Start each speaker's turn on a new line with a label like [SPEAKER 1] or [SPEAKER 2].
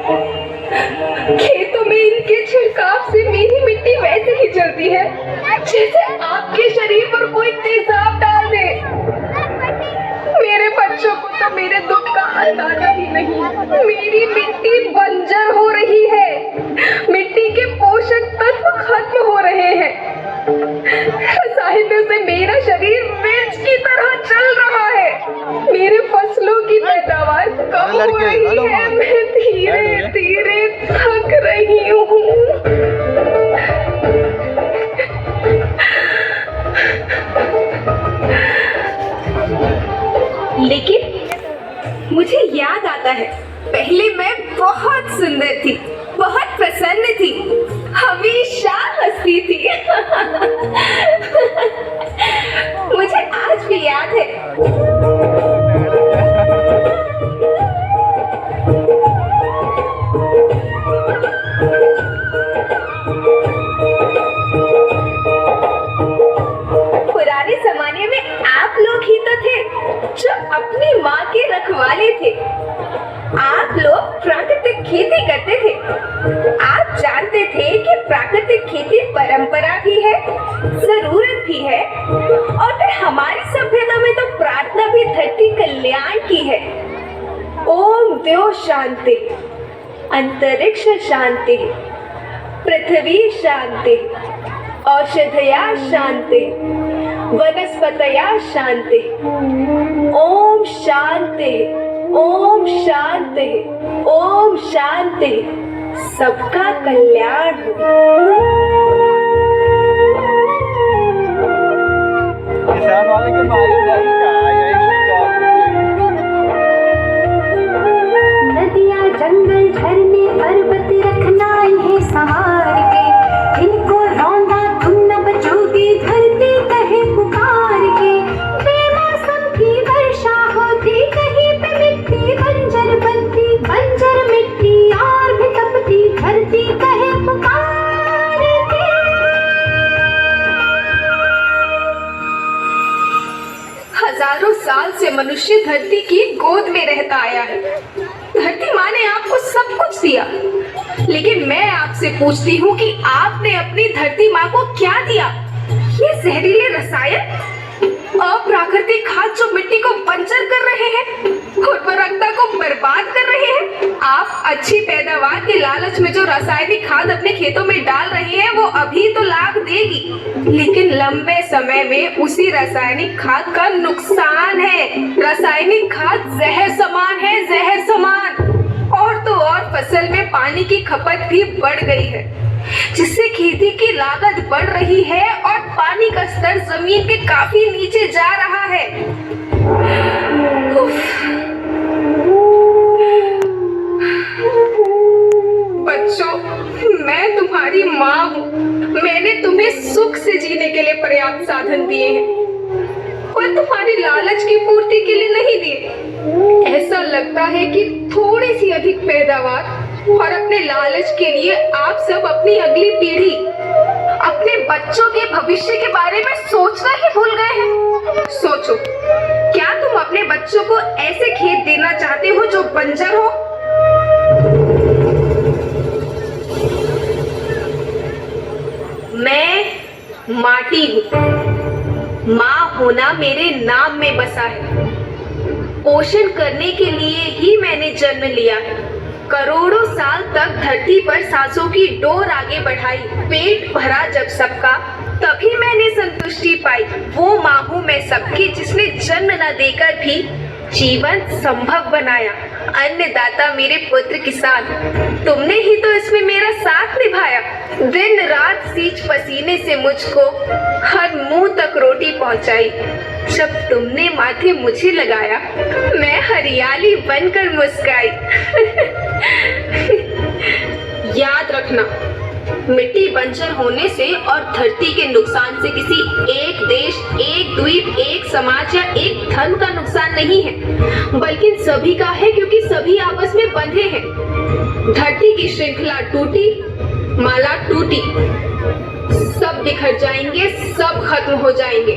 [SPEAKER 1] खेतों में इनके छिड़काव से मेरी मिट्टी वैसे ही जलती है जैसे आपके शरीर पर कोई तेजाब डाल दे। मेरे बच्चों को तो मेरे दुख का अंदाजा ही नहीं। मेरी मिट्टी बंजर हो रही है, मिट्टी के पोषक तत्व खत्म हो रहे हैं। रसायनों से मेरा शरीर मिर्च की तरह चल रहा है। मेरे फसलों की पैदावार कम हो रही है। मैं धीरे धीरे थक रही हूँ। लेकिन मुझे याद आता है, पहले मैं बहुत सुंदर थी, बहुत प्रसन्न थी, हमेशा हंसती थी। मुझे आज भी याद है। पुराने जमाने में आप लोग ही तो थे जो अपनी माँ के रखवाले थे। आप लोग प्राकृतिक खेती करते थे। आप जानते थे कि प्राकृतिक खेती परंपरा भी है, जरूरत भी है, और फिर हमारी सभ्यता में तो प्रार्थना भी धरती कल्याण की है। ओम द्यो शांति, अंतरिक्ष शांति, पृथ्वी शांति, औषधया शांति, वनस्पतया शांति। ओम शांति, ओम शांति, ओम शांति। सबका कल्याण हो।
[SPEAKER 2] किसान वाले के बारे में
[SPEAKER 3] नदियाँ जंगल झरने पर्वत रखना इन्हें संवार के, इनको रौंदा तुम न बचोगी धरती कहे पुकार के। बेमौसम की वर्षा होती कहीं पे मिट्टी बंजर बनती, बंजर मिट्टी और भी तपती धरती कहे पुकार के।
[SPEAKER 1] हजारों साल से मनुष्य धरती की गोद में रहता आया है। धरती माँ ने आपको सब कुछ दिया, लेकिन मैं आपसे पूछती हूँ कि आपने अपनी धरती माँ को क्या दिया? ये जहरीले रसायन, अप्राकृतिक खाद जो मिट्टी को बंजर कर रहे हैं, उर्वरकता को बर्बाद कर रहे हैं। आप अच्छी पैदावार के लालच में जो रासायनिक खाद अपने खेतों में डाल रहे हैं वो अभी तो लाभ देगी, लेकिन लंबे समय में उसी रासायनिक खाद का नुकसान है। रासायनिक खाद जहर समान है, जहर समान। और तो और फसल में पानी की खपत भी बढ़ गई है, जिससे खेती की लागत बढ़ रही है और पानी का स्तर जमीन के काफी नीचे जा रहा है। बच्चों, मैं तुम्हारी माँ हूँ। मैंने तुम्हें सुख से जीने के लिए पर्याप्त साधन दिए हैं, पर तुम्हारी लालच की पूर्ति के लिए नहीं दिए। ऐसा लगता है कि थोड़ी सी अधिक पैदावार और अपने लालच के लिए आप सब अपनी अगली पीढ़ी, अपने बच्चों के भविष्य के बारे में सोचना ही भूल गए हैं। सोचो, क्या तुम अपने बच्चों को ऐसे खेत देना चाहते हो जो बंजर हो? मैं माटी हूँ। माँ होना मेरे नाम में बसा है। पोषण करने के लिए ही मैंने जन्म लिया है। करोड़ों साल तक धरती पर सांसों की डोर आगे बढ़ाई। पेट भरा जब सबका, तभी मैंने संतुष्टि पाई। वो माँ हूँ मैं सबकी, जिसने जन्म न देकर भी जीवन संभव बनाया। अन्नदाता मेरे पुत्र किसान, तुमने ही तो इसमें मेरा साथ निभाया। दिन रात सींच पसीने से मुझको हर मुंह तक रोटी पहुंचाई। जब तुमने माथे मुझे लगाया, मैं हरियाली बनकर मुस्काई। याद रखना, मिट्टी बंजर होने से और धरती के नुकसान से किसी एक देश, एक द्वीप, एक समाज या एक धर्म का नुकसान नहीं है, बल्कि सभी का है, क्योंकि सभी आपस में बंधे हैं। धरती की श्रृंखला टूटी, माला टूटी, सब बिखर जाएंगे, सब खत्म हो जाएंगे।